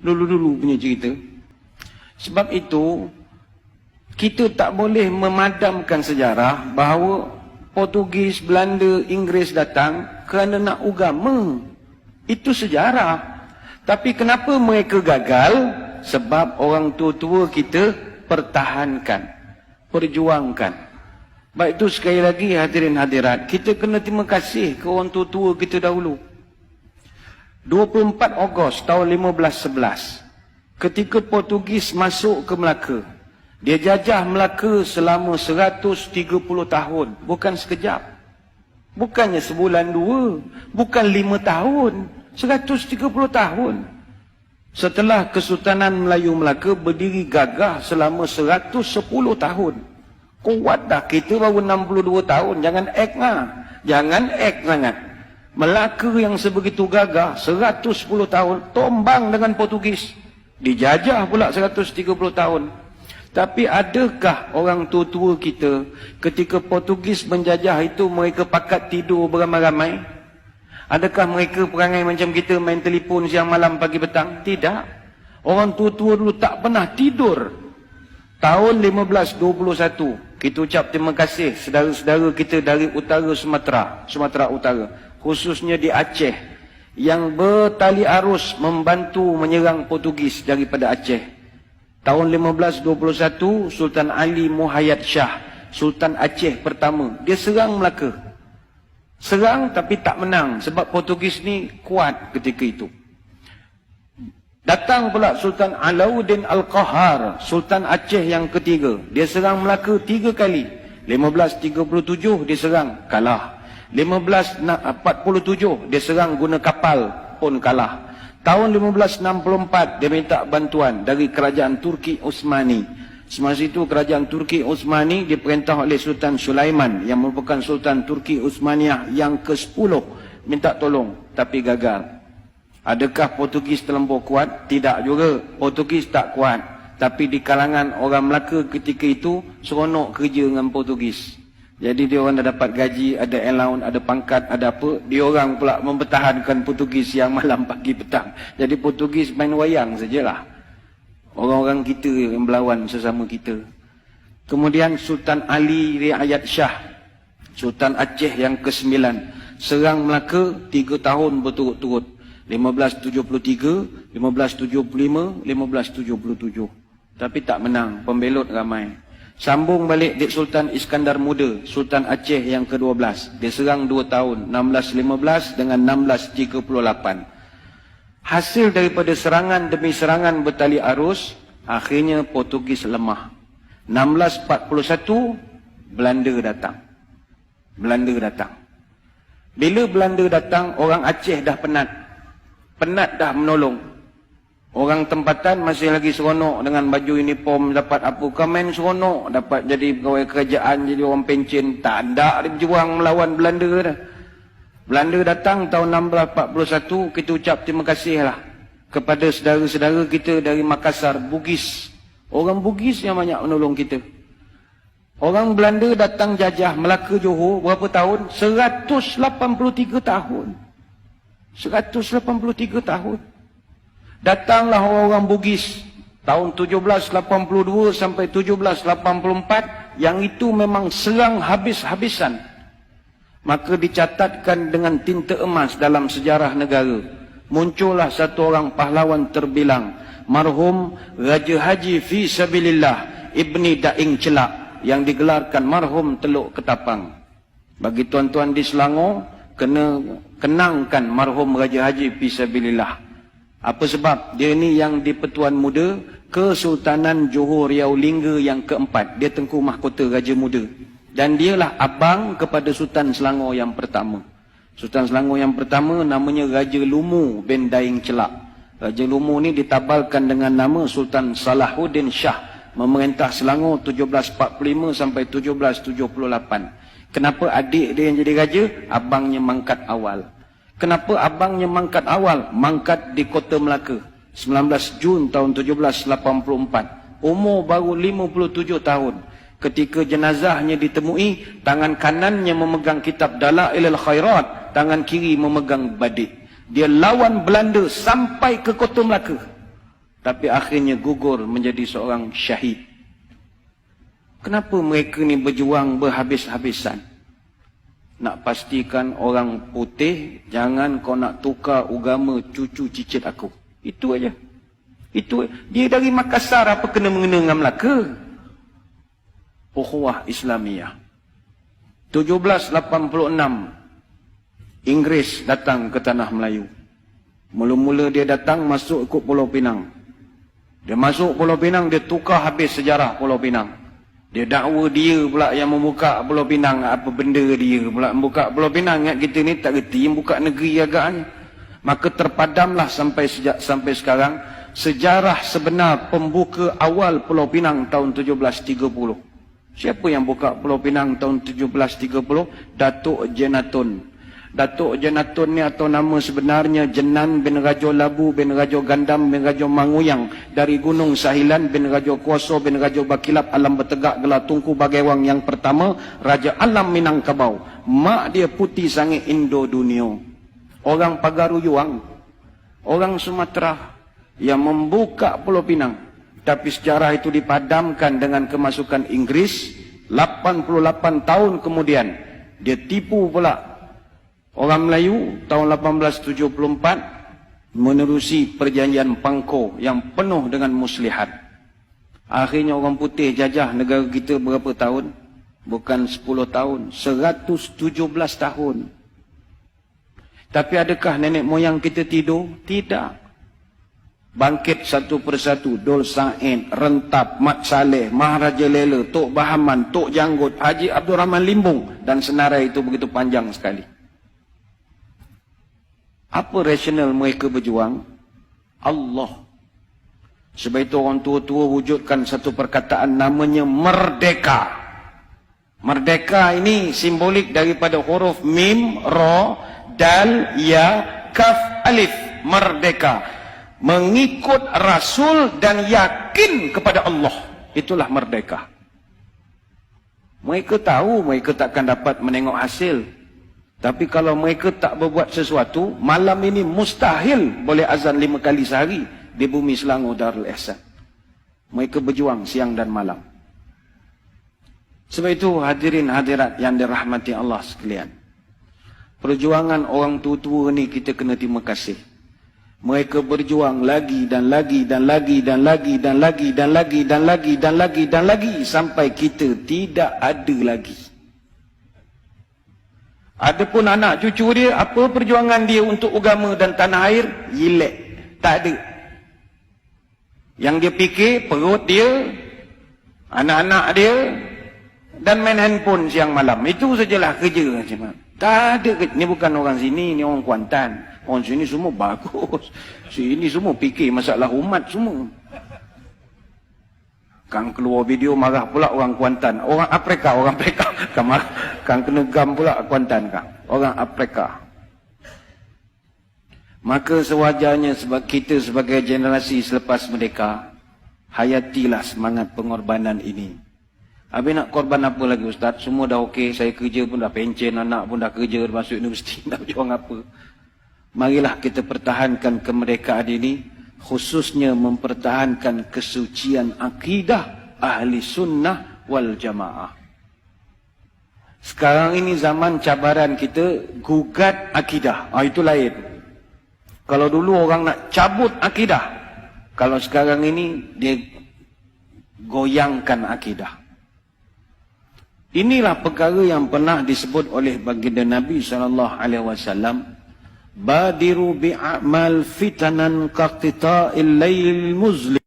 Dulu-dulu punya cerita. Sebab itu, kita tak boleh memadamkan sejarah bahawa Portugis, Belanda, Inggeris datang kerana nak agama. Itu sejarah. Tapi kenapa mereka gagal? Sebab orang tua-tua kita pertahankan, perjuangkan. Baik itu sekali lagi hadirin hadirat, kita kena terima kasih ke orang tua-tua kita dahulu. 24 Ogos tahun 1511, ketika Portugis masuk ke Melaka, dia jajah Melaka selama 130 tahun, bukan sekejap. Bukannya sebulan dua, bukan 5 tahun, 130 tahun. Setelah Kesultanan Melayu Melaka berdiri gagah selama 110 tahun. Kuat dah, kita baru 62 tahun, jangan act lah. Jangan act sangat. Melaka yang sebegitu gagah, 110 tahun, tombang dengan Portugis. Dijajah pula 130 tahun. Tapi adakah orang tua-tua kita ketika Portugis menjajah itu mereka pakat tidur beramai-ramai? Adakah mereka perangai macam kita main telefon siang malam pagi petang? Tidak. Orang tua-tua dulu tak pernah tidur. Tahun 1521, kita ucap terima kasih saudara-saudara kita dari utara Sumatera, Sumatera Utara, khususnya di Aceh, yang bertali arus membantu menyerang Portugis daripada Aceh. Tahun 1521, Sultan Ali Muhayyad Shah, Sultan Aceh pertama, dia serang Melaka. Serang tapi tak menang sebab Portugis ni kuat ketika itu. Datang pula Sultan Alauddin Al-Qahar, Sultan Aceh yang ketiga. Dia serang Melaka 3 kali. 1537 dia serang, kalah. 1547 dia serang guna kapal, pun kalah. Tahun 1564 dia minta bantuan dari kerajaan Turki Utsmani. Semasa itu kerajaan Turki Utsmani diperintah oleh Sultan Sulaiman yang merupakan Sultan Turki Utsmaniyah yang ke-10, minta tolong tapi gagal. Adakah Portugis terlampau kuat? Tidak juga. Portugis tak kuat. Tapi di kalangan orang Melaka ketika itu seronok kerja dengan Portugis. Jadi dia orang dah dapat gaji, ada allowance, ada pangkat, ada apa. Dia orang pula mempertahankan Portugis siang malam pagi petang. Jadi Portugis main wayang sajalah. Orang-orang kita yang berlawan sesama kita. Kemudian Sultan Ali Riayat Shah, Sultan Aceh yang ke-9, serang Melaka 3 tahun berturut-turut. 1573, 1575, 1577. Tapi tak menang, pembelot ramai. Sambung balik Dik Sultan Iskandar Muda, Sultan Aceh yang ke-12. Dia serang 2 tahun, 1615 dengan 1638. Hasil daripada serangan demi serangan bertali arus, akhirnya Portugis lemah. 1641, Belanda datang. Belanda datang. Bila Belanda datang, orang Aceh dah penat. Penat dah menolong. Orang tempatan masih lagi seronok dengan baju uniform, dapat apa, komen seronok, dapat jadi pegawai kerajaan, jadi orang pencen. Tak ada dia berjuang melawan Belanda dah. Belanda datang tahun 1641, kita ucap terima kasihlah kepada saudara-saudara kita dari Makassar, Bugis. Orang Bugis yang banyak menolong kita. Orang Belanda datang jajah Melaka Johor berapa tahun? 183 tahun. 183 tahun. Datanglah orang-orang Bugis tahun 1782 sampai 1784, yang itu memang serang habis-habisan. Maka dicatatkan dengan tinta emas dalam sejarah negara. Muncullah satu orang pahlawan terbilang, marhum Raja Haji Fi Sabilillah Ibni Daing Celak, yang digelarkan marhum Teluk Ketapang. Bagi tuan-tuan di Selangor, kena kenangkan marhum Raja Haji Fisabilillah. Apa sebab? Dia ni yang di Pertuan Muda Kesultanan Johor Riau Lingga yang ke-4. Dia Tengku Mahkota Raja Muda. Dan dialah abang kepada Sultan Selangor yang pertama. Sultan Selangor yang pertama namanya Raja Lumu bin Daing Celak. Raja Lumu ni ditabalkan dengan nama Sultan Salahuddin Shah, memerintah Selangor 1745 sampai 1778. Kenapa adik dia yang jadi raja? Abangnya mangkat awal. Kenapa abangnya mangkat awal? Mangkat di Kota Melaka 19 Jun tahun 1784. Umur baru 57 tahun. Ketika jenazahnya ditemui, tangan kanannya memegang kitab Dalailul Khairat, tangan kiri memegang badik. Dia lawan Belanda sampai ke Kota Melaka. tapi akhirnya gugur menjadi seorang syahid. Kenapa mereka ni berjuang berhabis-habisan? Nak pastikan orang putih, jangan kau nak tukar agama cucu cicit aku. Itu aja. Itu dia dari Makassar, apa kena mengena dengan Melaka? Ukhuwah Islamiyah. 1786 Inggeris datang ke tanah Melayu. Mula-mula dia datang masuk ikut Pulau Pinang. Dia masuk Pulau Pinang, dia tukar habis sejarah Pulau Pinang. Dia dakwa dia pula yang membuka Pulau Pinang. Apa benda dia pula membuka Pulau Pinang? Ingat kita ni tak reti yang buka negeri agaknya. Maka terpadamlah sampai sekarang sejarah sebenar pembuka awal Pulau Pinang tahun 1730. Siapa yang buka Pulau Pinang tahun 1730? Datuk Jenatun. Datuk Jenatun ni atau nama sebenarnya Jenan bin Rajo Labu bin Rajo Gandam bin Rajo Manguyang dari Gunung Sahilan bin Rajo Kuoso bin Rajo Bakilap Alam Bertegak Gelar Tunku Bagaiwang yang pertama, Raja Alam Minangkabau. Mak dia putih sangat Indo Dunio. Orang Pagaruyuang, orang Sumatera yang membuka Pulau Pinang. Tapi sejarah itu dipadamkan dengan kemasukan Inggris. 88 tahun kemudian dia tipu pula orang Melayu tahun 1874 menerusi perjanjian Pangko yang penuh dengan muslihat. Akhirnya orang putih jajah negara kita berapa tahun? Bukan 10 tahun, 117 tahun. Tapi adakah nenek moyang kita tidur? Tidak. Bangkit satu persatu, Dol Said, Rentap, Mat Saleh, Maharaja Lela, Tok Bahaman, Tok Janggut, Haji Abdul Rahman Limbung, dan senarai itu begitu panjang sekali. Apa rasional mereka berjuang? Allah. Sebab itu orang tua-tua wujudkan satu perkataan namanya merdeka. Merdeka ini simbolik daripada huruf mim, ra, dal, ya, kaf, alif. Merdeka. Mengikut Rasul dan yakin kepada Allah. Itulah merdeka. Mereka tahu mereka takkan dapat menengok hasil. Tapi kalau mereka tak berbuat sesuatu, malam ini mustahil boleh azan 5 kali sehari di bumi Selangor Darul Ihsan. Mereka berjuang siang dan malam. Sebab itu hadirin hadirat yang dirahmati Allah sekalian. Perjuangan orang tua-tua ni kita kena terima kasih. Mereka berjuang lagi dan lagi dan lagi dan lagi dan lagi dan lagi dan lagi dan lagi dan lagi sampai kita tidak ada lagi. Adapun anak cucu dia, apa perjuangan dia untuk agama dan tanah air? Yilek. Tak ada. Yang dia fikir, perut dia, anak-anak dia, dan main handphone siang malam. Itu sajalah kerja. Tak ada. Ni bukan orang sini, ni orang Kuantan. Orang sini semua bagus. Sini semua fikir masalah umat semua. Kang keluar video marah pula orang Kuantan. Orang Afrika, orang Afrika. Kang kena gam pula Kuantan kang. Orang Afrika. Maka sewajarnya sebab kita sebagai generasi selepas merdeka, hayatilah semangat pengorbanan ini. Habis nak korban apa lagi Ustaz? Semua dah okey, saya kerja pun dah pencen, anak pun dah kerja, masuk universiti, nak berjuang apa? Marilah kita pertahankan kemerdekaan ini, khususnya mempertahankan kesucian akidah ahli sunnah wal jamaah. Sekarang ini zaman cabaran kita gugat akidah. Itu lain. Kalau dulu orang nak cabut akidah, kalau sekarang ini dia goyangkan akidah. Inilah perkara yang pernah disebut oleh baginda Nabi SAW. Badiru bi'amal fitanan kaqtita'il layl muzlim.